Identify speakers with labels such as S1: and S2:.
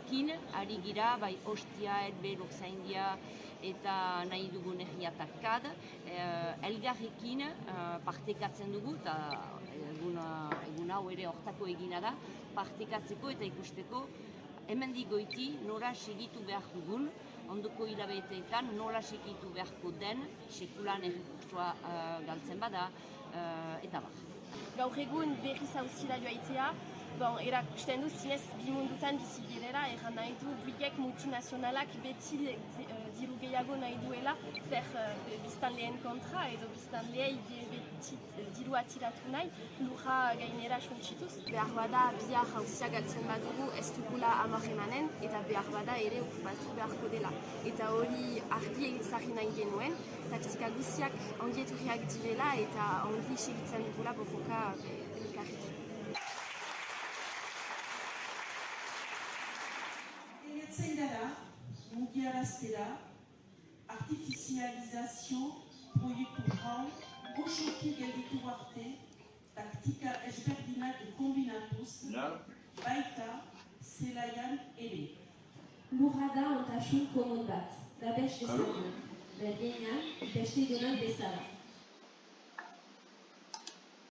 S1: elgarrekin ari gira, bai Ostia, Elbe, Lurzaindia eta nahi dugun herriatak kad, elgarrekin partekatzen dugu, eta egun hau ere hortako egina da, partekatzeko eta ikusteko hemendik goiti nola segitu behar dugun, ondoko hilabeteetan nola segitu beharko den, sekulan errekursoa galtzen bada, eta bar.
S2: Gaur egun berriz hauzila joaitzea, erakusten du zinez bi mundutan bizi girela, erran nahi du buigek multinazionalak beti diru gehiago nahi duela, zer biztanleen kontra edo biztanleei beti diru atiratu nahi, lurra gainera suntsituz. Behar bada bihar hauzia galtzen badugu ez dugula hamar emanen eta behar bada ere okupatu beharko dela. Eta hori argi ezagri nahi genuen, taktika guziak ongieturriak direla eta ongi segitzen dugula borroka elkarrik.
S3: Egetzen gara, mugiaraztera, artifizializazio proiektu hau osoki gelditu arte, taktika ezberdinak kombinatuz, baita zelaian ere.
S4: Lurra da ontasun komun bat, babes dezagun, berdinean beste donan bezala.